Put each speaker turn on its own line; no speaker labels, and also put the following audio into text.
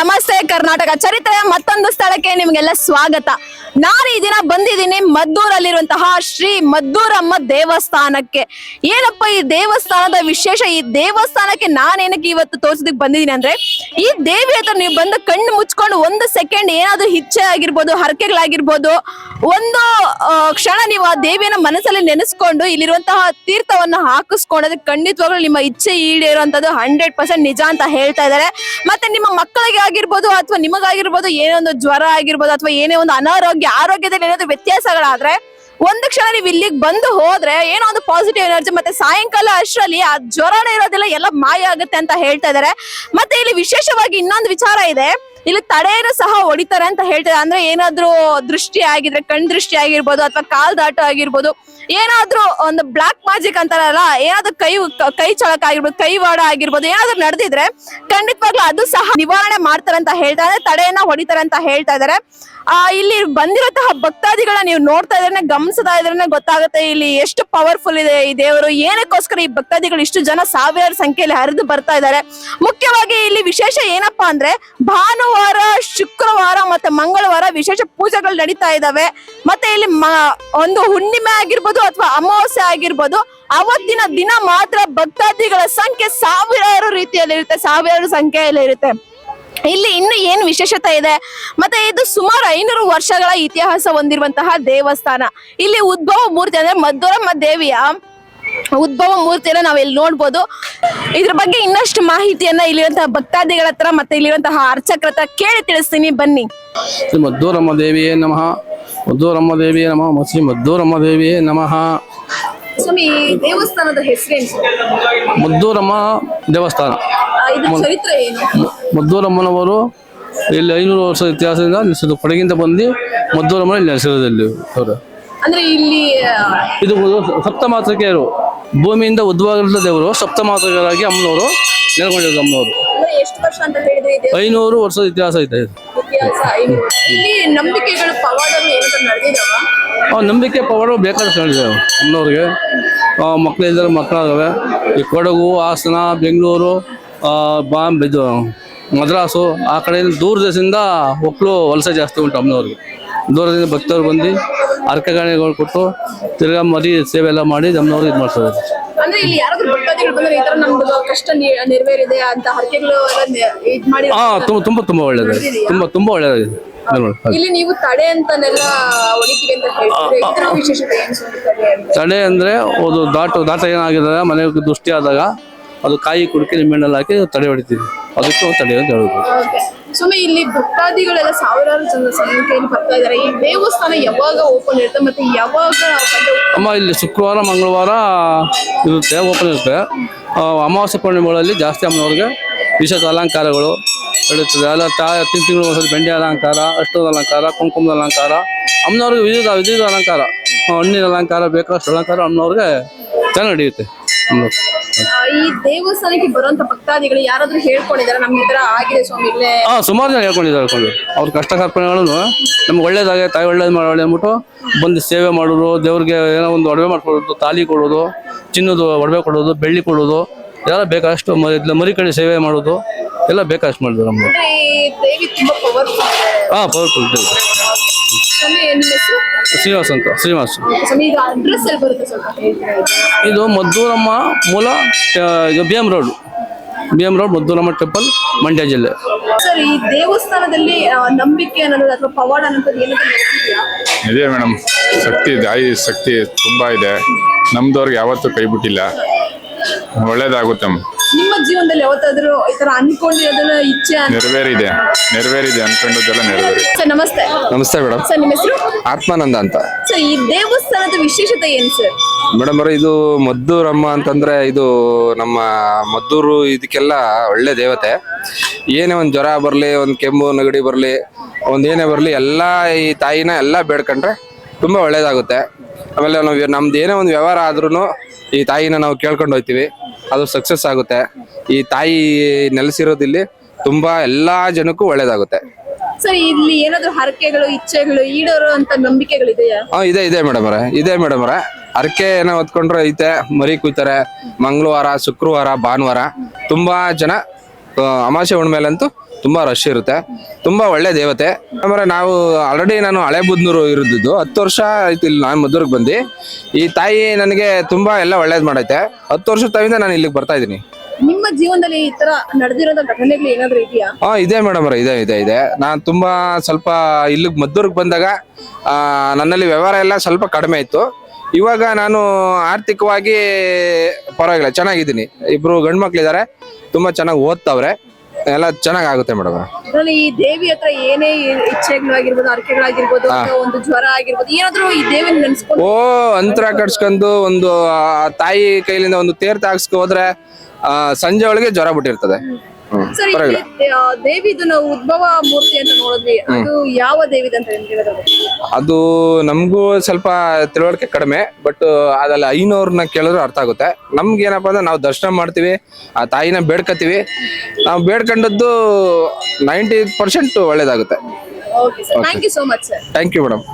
ನಮಸ್ತೆ ಕರ್ನಾಟಕ ಚರಿತ್ರೆಯ ಮತ್ತೊಂದು ಸ್ಥಳಕ್ಕೆ ನಿಮಗೆಲ್ಲ ಸ್ವಾಗತ. ನಾನು ಈ ದಿನ ಬಂದಿದ್ದೀನಿ ಮದ್ದೂರಲ್ಲಿರುವಂತಹ ಶ್ರೀ ಮದ್ದೂರಮ್ಮ ದೇವಸ್ಥಾನಕ್ಕೆ. ಏನಪ್ಪ ಈ ದೇವಸ್ಥಾನದ ವಿಶೇಷ? ಈ ದೇವಸ್ಥಾನಕ್ಕೆ ನಾನೇನಕ್ಕೆ ಇವತ್ತು ತೋರ್ಸೋದಕ್ಕೆ ಬಂದಿದ್ದೀನಿ ಅಂದ್ರೆ, ಈ ದೇವಿ ಹತ್ರ ನೀವು ಬಂದು ಕಣ್ಣು ಮುಚ್ಕೊಂಡು ಒಂದು ಸೆಕೆಂಡ್ ಏನಾದ್ರು ಇಚ್ಛೆ ಆಗಿರ್ಬೋದು, ಹರಕೆಗಳಾಗಿರ್ಬೋದು, ಒಂದು ಕ್ಷಣ ನೀವು ಆ ದೇವಿಯನ್ನ ಮನಸ್ಸಲ್ಲಿ ನೆನೆಸ್ಕೊಂಡು ಇಲ್ಲಿರುವಂತಹ ತೀರ್ಥವನ್ನ ಹಾಕಿಸ್ಕೊಂಡ್ರೆ ಖಂಡಿತವಾಗ್ಲೂ ನಿಮ್ಮ ಇಚ್ಛೆ ಈಡೇರುವಂತದ್ದು 100% ನಿಜ ಅಂತ ಹೇಳ್ತಾ ಇದ್ದಾರೆ. ಮತ್ತೆ ನಿಮ್ಮ ಮಕ್ಕಳಿಗೆ ಆಗಿರ್ಬೋದು ಅಥವಾ ನಿಮಗಾಗಿರ್ಬೋದು ಏನೇ ಒಂದು ಜ್ವರ ಆಗಿರ್ಬೋದು ಅಥವಾ ಏನೇ ಒಂದು ಆರೋಗ್ಯದಲ್ಲಿ ಏನಾದ್ರು ವ್ಯತ್ಯಾಸಗಳಾದ್ರೆ ಒಂದು ಕ್ಷಣ ನೀವು ಇಲ್ಲಿಗೆ ಬಂದು ಹೋದ್ರೆ ಏನೋ ಒಂದು ಪಾಸಿಟಿವ್ ಎನರ್ಜಿ, ಮತ್ತೆ ಸಾಯಂಕಾಲ ಅಷ್ಟರಲ್ಲಿ ಆ ಜ್ವರನೇ ಇರೋದಿಲ್ಲ, ಎಲ್ಲ ಮಾಯ ಆಗುತ್ತೆ ಅಂತ ಹೇಳ್ತಾ ಇದ್ದಾರೆ. ಮತ್ತೆ ಇಲ್ಲಿ ವಿಶೇಷವಾಗಿ ಇನ್ನೊಂದು ವಿಚಾರ ಇದೆ, ಇಲ್ಲಿ ತಡೆಯನ್ನು ಸಹ ಹೊಡಿತಾರೆ ಅಂತ ಹೇಳ್ತಾರೆ. ಅಂದ್ರೆ ಏನಾದ್ರೂ ದೃಷ್ಟಿ ಆಗಿದ್ರೆ, ಕಣ್ ದೃಷ್ಟಿ ಆಗಿರ್ಬೋದು ಅಥವಾ ಕಾಲ್ ದಾಟ ಆಗಿರ್ಬೋದು, ಏನಾದ್ರೂ ಒಂದು ಬ್ಲಾಕ್ ಮ್ಯಾಜಿಕ್ ಅಂತಾರಲ್ಲ, ಏನಾದ್ರೂ ಕೈ ಚಳಕ ಆಗಿರ್ಬೋದು, ಕೈವಾಡ ಆಗಿರ್ಬೋದು, ಏನಾದ್ರೂ ನಡೆದಿದ್ರೆ ಖಂಡಿತವಾಗ್ಲೂ ಅದು ಸಹ ನಿವಾರಣೆ ಮಾಡ್ತಾರೆ ಅಂತ ಹೇಳ್ತಾ ಇದ್ದಾರೆ, ತಡೆಯನ್ನ ಹೊಡಿತಾರೆ ಅಂತ ಹೇಳ್ತಾ ಇದ್ದಾರೆ. ಇಲ್ಲಿ ಬಂದಿರುವಂತಹ ಭಕ್ತಾದಿಗಳನ್ನ ನೀವು ನೋಡ್ತಾ ಇದ್ರೆ, ಗಮನಿಸ್ತಾ ಇದ್ರೆ ಗೊತ್ತಾಗುತ್ತೆ ಇಲ್ಲಿ ಎಷ್ಟು ಪವರ್ಫುಲ್ ಇದೆ ಈ ದೇವರು. ಏನಕ್ಕೋಸ್ಕರ ಈ ಭಕ್ತಾದಿಗಳು ಇಷ್ಟು ಜನ ಸಾವಿರಾರು ಸಂಖ್ಯೆಯಲ್ಲಿ ಹರಿದು ಬರ್ತಾ ಇದ್ದಾರೆ. ಮುಖ್ಯವಾಗಿ ಇಲ್ಲಿ ವಿಶೇಷ ಏನಪ್ಪಾ ಅಂದ್ರೆ, ಭಾನುವಾರ, ಶುಕ್ರವಾರ ಮತ್ತೆ ಮಂಗಳವಾರ ವಿಶೇಷ ಪೂಜೆಗಳು ನಡೀತಾ ಇದಾವೆ. ಮತ್ತೆ ಇಲ್ಲಿ ಒಂದು ಹುಣ್ಣಿಮೆ ಆಗಿರ್ಬೋದು ಅಥವಾ ಅಮಾವಾಸ್ಯೆ ಆಗಿರ್ಬೋದು, ಅವತ್ತಿನ ದಿನ ಮಾತ್ರ ಭಕ್ತಾದಿಗಳ ಸಂಖ್ಯೆ ಸಾವಿರಾರು ರೀತಿಯಲ್ಲಿ ಇರುತ್ತೆ, ಸಾವಿರಾರು ಸಂಖ್ಯೆಯಲ್ಲಿ ಇರುತ್ತೆ. ಇಲ್ಲಿ ಇನ್ನು ಏನು ವಿಶೇಷತೆ ಇದೆ ಮತ್ತೆ ಇದು ಸುಮಾರು 500 ವರ್ಷಗಳ ಇತಿಹಾಸ ಹೊಂದಿರುವಂತಹ ದೇವಸ್ಥಾನ. ಇಲ್ಲಿ ಉದ್ಭವ ಮೂರ್ತಿ ಅಂದ್ರೆ ಮದ್ದೂರಮ್ಮ ದೇವಿಯ ಉದ್ಭವ ಮೂರ್ತಿಯನ್ನ ನಾವಿಲ್ಲಿ ನೋಡ್ಬೋದು. ಇದ್ರ ಬಗ್ಗೆ ಇನ್ನಷ್ಟು ಮಾಹಿತಿಯನ್ನ ಇಲ್ಲಿರುವಂತಹ ಭಕ್ತಾದಿಗಳ ಹತ್ರ ಮತ್ತೆ ಇಲ್ಲಿರುವಂತಹ ಅರ್ಚಕರ ಹತ್ರ ಕೇಳಿ ತಿಳಿಸ್ತೀನಿ, ಬನ್ನಿ.
ಮದ್ದೂರಮ್ಮ ದೇವಿಯೇ ನಮಃ, ಮದ್ದೂರಮ್ಮ ದೇವಿಯೇ ನಮಃ, ಶ್ರೀ ಮದ್ದೂರಮ್ಮ ದೇವಿಯೇ ನಮಃ.
ಸ್ವಾಮಿ, ದೇವಸ್ಥಾನದ ಹೆಸರೇನು?
ಮದ್ದೂರಮ್ಮ ದೇವಸ್ಥಾನ.
ಚರಿತ್ರೆ ಏನು?
ಮದ್ದೂರಮ್ಮನವರು ಇಲ್ಲಿ 500 ವರ್ಷದ ಇತಿಹಾಸದಿಂದ ನೆಲೆಸಿದ್ದು, ಕೊಡಗಿಂದ ಬಂದು ಮದ್ದೂರಮ್ಮನ ಇಲ್ಲಿ ನೆಲೆಸಿರೋದಲ್ಲಿ ಅವರು.
ಅಂದ್ರೆ ಇಲ್ಲಿ
ಇದು ಸಪ್ತಮಾತೃಕೆಯರು, ಭೂಮಿಯಿಂದ ಉದ್ಭವದ ದೇವರು ಸಪ್ತಮಾತೃಕರಾಗಿ ಅಮ್ಮನವರು ನೆಲೆಗೊಂಡಿರೋದು. ಅಮ್ಮನವರು
ಎಷ್ಟು ವರ್ಷ ಅಂತ ಹೇಳಿದ್ರೆ
500 ವರ್ಷದ ಇತಿಹಾಸ ಇದೆ.
ಇಲ್ಲಿ ನಂಬಿಕೆಗಳು ಪವಾಡಗಳು ಏನಾದ್ರು ನಡೆದಿದಾವ?
ನಂಬಿಕೆ ಪವಾಡ ಬೇಕಾದಷ್ಟು ನಡೆದಿದ್ದಾವೆ ಅಮ್ಮನವ್ರಿಗೆ. ಮಕ್ಕಳಿದ್ದಾರೆ, ಮಕ್ಕಳಾಗವೆ. ಈ ಕೊಡಗು, ಹಾಸನ, ಬೆಂಗಳೂರು, ಇದು ಮದ್ರಾಸು, ಆ ಕಡೆಯಿಂದ ದೂರ ದೇಶದಿಂದ ಒಕ್ಕಲು ವಲಸೆ ಜಾಸ್ತಿ ಉಂಟು ಅಮ್ಮನವ್ರಿಗೆ. ದೂರದಿಂದ ಭಕ್ತರು ಬಂದು ಅರ್ಕೆಗಳು ಕೊಟ್ಟು ತಿರ್ಗಾ ಮರಿ ಸೇವೆ ಎಲ್ಲ ಮಾಡಿ ಅಮ್ಮನವ್ರು ಇದು ಮಾಡ್ತಾರೆ.
ಅಂದ್ರೆ ಇಲ್ಲಿ ಯಾರಾದ್ರೂ ಭಕ್ತಾದಿಗಳು ಬಂದ್ರೆ ಈ ತರ ನಮ್ದು ಕಷ್ಟ ನೆರವೇರಿದೆ ಅಂತ ಹರಕೆಗಳು ಇದು ಮಾಡಿ
ತುಂಬಾ ಒಳ್ಳೇದು, ತುಂಬಾ ಒಳ್ಳೇದಾಗಿದೆ.
ಇಲ್ಲಿ ನೀವು ತಡೆ ಅಂತಾನೆಲ್ಲ ಹೊಡಿತೀವಿ ಅಂತ ಹೇಳ್ತೀವಿ, ಇದರ ವಿಶೇಷತೆ ಏನು?
ತಡೆ ಅಂದ್ರೆ ಒಂದು ದಾಟ ಏನಾಗಿದೆ, ಮನೆ ದೃಷ್ಟಿ ಆದಾಗ ಅದು ಕಾಯಿ ಕುಡಿಕೆ ನಿಮ್ಮೆಣ್ಣಲ್ಲಿ ಹಾಕಿ ತಡೆ ಹೊಡಿತೀವಿ, ಅದಕ್ಕೆ ತಡೆ ಅಂತ ಹೇಳುದು.
ಸುಮ್ಮನೆ ಇಲ್ಲಿ ಭಕ್ತಾದಿಗಳೆಲ್ಲ ಸಾವಿರಾರು ಜನ ಸಂಖ್ಯೆಯಲ್ಲಿ ಬರ್ತಾ ಇದಾರೆ. ಈ ದೇವಸ್ಥಾನ ಯಾವಾಗ ಓಪನ್ ಇರುತ್ತೆ ಮತ್ತೆ ಯಾವಾಗ?
ಅಮ್ಮ ಇಲ್ಲಿ ಶುಕ್ರವಾರ, ಮಂಗಳವಾರ ಇರುತ್ತೆ, ಓಪನ್ ಇರುತ್ತೆ. ಅಮಾವಾಸ್ಯೆ ಪೂರ್ಣಿಮೆಗಳಲ್ಲಿ ಜಾಸ್ತಿ ಅಮ್ಮನವ್ರಿಗೆ ವಿಶೇಷ ಅಲಂಕಾರಗಳು ನಡೀತದೆ. ಎಲ್ಲ ತಿಂಗಳು ಒಂದ್ಸತಿ ಬೆಂಡೆ ಅಲಂಕಾರ, ಅಷ್ಟದ ಅಲಂಕಾರ, ಕುಂಕುಮದ ಅಲಂಕಾರ, ಅಮ್ಮನವ್ರಿಗೆ ವಿವಿಧ ಅಲಂಕಾರ, ಹಣ್ಣಿನ ಅಲಂಕಾರ, ಬೇಕಾದಷ್ಟು ಅಲಂಕಾರ ಅಮ್ಮನವ್ರಿಗೆ ಚೆನ್ನಾಗಿ ನಡೆಯುತ್ತೆ.
ಈ ದೇವಸ್ಥಾನಕ್ಕೆ ಬರುವಂತ ಭಕ್ತಾದಿಗಳು ಯಾರಾದ್ರೂ ಹೇಳ್ಕೊಂಡಿದ್ದಾರೆ ನಮ್ಗೆ ಈ ತರ ಆಗಿದೆ ಸ್ವಾಮಿ ಇಲ್ಲೇ?
ಸುಮಾರು ಜನ ಹೇಳ್ಕೊಂಡಿದ್ದಾರೆ. ಅವ್ರ ಕಷ್ಟ ಕಾರ್ಪಣೆಗಳನ್ನು ನಮ್ಗೆ ಒಳ್ಳೇದಾಗೆ, ತಾಯಿ ಒಳ್ಳೇದು ಮಾಡಿ ಅಂದ್ಬಿಟ್ಟು ಬಂದು ಸೇವೆ ಮಾಡೋದು, ದೇವ್ರಿಗೆ ಏನೋ ಒಂದು ಒಡವೆ ಮಾಡ್ಕೊಡೋದು, ತಾಲಿ ಕೊಡೋದು, ಚಿನ್ನದ ಒಡವೆ ಕೊಡೋದು, ಬೆಳ್ಳಿ ಕೊಡೋದು, ಎಲ್ಲ ಬೇಕಾದಷ್ಟು ಮರಿ ಕಡೆ ಸೇವೆ ಮಾಡೋದು ಎಲ್ಲ ಬೇಕಾದಷ್ಟು ಮಾಡಿದ್ರು ನಮ್ಗೆ. ಪವರ್ಫುಲ್ ಶ್ರೀನಿವಾಸ್ ಅಂತ. ಶ್ರೀನಿವಾಸ್. ಇದು ಮದ್ದೂರಮ್ಮ ಮೂಲ BM road, Madduramma temple, Mandya ಜಿಲ್ಲೆ.
ಸರ್, ಈ ದೇವಸ್ಥಾನದಲ್ಲಿ ನಂಬಿಕೆ ಅನ್ನೋದು ಅಥವಾ ಪವಾಡ ಅನ್ನೋದು
ಇದೆ ಮೇಡಮ್. ತಾಯಿ ಶಕ್ತಿ ತುಂಬಾ ಇದೆ. ನಮ್ದವ್ರಿಗೆ ಯಾವತ್ತೂ ಕೈ ಬಿಟ್ಟಿಲ್ಲ, ಒಳ್ಳೇದಾಗುತ್ತೆ.
ನಿಮ್ಮ ಜೀವನದಲ್ಲಿ ಯಾವತ್ತಾದ್ರೂ ಈ ತರ ಅನ್ಕೊಂಡಿರೋದನ್ನ ಇಚ್ಛೆ
ನೆರವೇರಿದೆ ಅನ್ಕೊಂಡದೆಲ್ಲ ನೆರವೇರಿದೆ.
ಸರ್ ನಮಸ್ತೆ.
ನಮಸ್ತೆ ಮೇಡಮ್.
ಸರ್ ನಿಮ್ಮ ಹೆಸರು?
ಆತ್ಮಾನಂದ ಅಂತ.
ಸರ್, ಈ ದೇವಸ್ಥಾನದ ವಿಶೇಷತೆ ಏನು ಸರ್?
ಮೇಡಮ್ ಅವರೇ, ಇದು ಮದ್ದೂರಮ್ಮ ಅಂತಂದ್ರೆ ಇದು ನಮ್ಮ ಮದ್ದೂರು ಇದಕ್ಕೆಲ್ಲ ಒಳ್ಳೆ ದೇವತೆ. ಏನೇ ಒಂದು ಜ್ವರ ಬರ್ಲಿ, ಒಂದು ಕೆಮ್ಮು ನೆಗಡಿ ಬರ್ಲಿ, ಏನೇ ಬರ್ಲಿ, ಎಲ್ಲ ಈ ತಾಯಿನ ಎಲ್ಲ ಬೇಡ್ಕೊಂಡ್ರೆ ತುಂಬಾ ಒಳ್ಳೇದಾಗುತ್ತೆ. ಆಮೇಲೆ ನಮ್ದು ಏನೇ ಒಂದು ವ್ಯವಹಾರ ಆದ್ರೂ ಈ ತಾಯಿನ ನಾವು ಕೇಳ್ಕೊಂಡು ಹೋಗ್ತೀವಿ, ಅದು ಸಕ್ಸಸ್ ಆಗುತ್ತೆ. ಈ ತಾಯಿ ನೆಲೆಸಿರೋದಿಲ್ಲಿ ತುಂಬಾ ಎಲ್ಲಾ ಜನಕ್ಕೂ ಒಳ್ಳೇದಾಗುತ್ತೆ.
ಸರ್, ಇಲ್ಲಿ ಏನಾದ್ರು ಹರಕೆಗಳು, ಇಚ್ಛೆಗಳು ಈಡೇರೋ ಅಂತ ನಂಬಿಕೆಗಳು ಇದೆಯಾ?
ಇದೆ ಮೇಡಮ್ ಅವರೇ. ಹರಕೆ ಏನೋ ಹೊತ್ಕೊಂಡ್ರೆ ಐತೆ, ಮರಿ ಕುಯ್ತಾರೆ. ಮಂಗಳವಾರ, ಶುಕ್ರವಾರ, ಭಾನುವಾರ ತುಂಬಾ ಜನ ಅಮಾವಾಸ್ಯೆ ಹುಣ್ಮೇಲಂತೂ ತುಂಬಾ ರಶ್ ಇರುತ್ತೆ, ತುಂಬಾ ಒಳ್ಳೆ ದೇವತೆ. ಆಮೇಲೆ ನಾನು ಹಳೆ ಬುದ್ನೂರು ಇರೋದು 10 ವರ್ಷ ಆಯ್ತು ಇಲ್ಲಿ ನಾನು ಮದ್ದೂರಿಗೆ ಬಂದು. ಈ ತಾಯಿ ನನಗೆ ತುಂಬಾ ಎಲ್ಲ ಒಳ್ಳೇದ್ ಮಾಡೈತೆ. 10 ವರ್ಷದ ತಾವಿಂದ ನಾನು ಇಲ್ಲಿಗೆ ಬರ್ತಾ ಇದ್ದೀನಿ.
ನಿಮ್ಮ ಜೀವನದಲ್ಲಿ ಈ ತರ ನಡೆದಿರೋ ಘಟನೆಗಳು ಏನಾದ್ರು ಇದೆಯಾ?
ಇದೆ ಮೇಡಮ್ ಅವ್ರೆ, ಇದೆ. ನಾನು ತುಂಬಾ ಸ್ವಲ್ಪ ಇಲ್ಲಿಗೆ ಮದ್ದೂರಿಗೆ ಬಂದಾಗ ನನ್ನಲ್ಲಿ ವ್ಯವಹಾರ ಎಲ್ಲ ಸ್ವಲ್ಪ ಕಡಿಮೆ ಇತ್ತು. ಇವಾಗ ನಾನು ಆರ್ಥಿಕವಾಗಿ ಪರವಾಗಿಲ್ಲ, ಚೆನ್ನಾಗಿದ್ದೀನಿ. 2 ಗಂಡು ಮಕ್ಳಿದ್ದಾರೆ, ತುಂಬಾ ಚೆನ್ನಾಗಿ ಓದ್ತಾವ್ರೆ, ಎಲ್ಲ ಚೆನ್ನಾಗ್ ಆಗುತ್ತೆ ಮೇಡಮ್.
ಈ ದೇವಿ ಹತ್ರ ಏನೇ ಇಚ್ಛೆಗಳಾಗಿರ್ಬೋದು, ಅರ್ಕೆಗಳಾಗಿರ್ಬೋದು, ಒಂದು ಜ್ವರ ಆಗಿರ್ಬೋದು, ಏನಾದ್ರು ಈ ದೇವಿನ ನೆನ್ಸ್ಕೊಂಡು
ಅಂತರ ಕಟ್ಸ್ಕೊಂಡು ಒಂದು ತಾಯಿ ಕೈಲಿಂದ ಒಂದು ತೇರ್ತ ಹಾಕ್ಸ್ಕೊ ಹೋದ್ರೆ ಸಂಜೆ ಒಳಗೆ ಜ್ವರ ಬಿಟ್ಟಿರ್ತದೆ.
ಸರ್, ದೇವಿದು ನಾವು ಉದ್ಭವ ಮೂರ್ತಿ ಅಂತ ನೋಡಿದ್ವಿ, ಅದು ಯಾವ ದೇವಿದ ಅಂತ
ಅದು ನಮಗೂ ಸ್ವಲ್ಪ ತಿಳುವಳಿಕೆ ಕಡಿಮೆ, ಬಟ್ ಅದೆಲ್ಲ ಐನೋರ್ನ ಕೇಳಿದ್ರೆ ಅರ್ಥ ಆಗುತ್ತೆ. ನಮ್ಗೆ ಏನಪ್ಪಾ ಅಂದ್ರೆ ನಾವು ದರ್ಶನ ಮಾಡ್ತೀವಿ, ಆ ತಾಯಿನ ಬೇಡ್ಕತೀವಿ. ನಾವು ಬೇಡ್ಕೊಂಡದ್ದು 90% ಒಳ್ಳೇದಾಗುತ್ತೆ.
Thank you so much sir.
Thank you madam.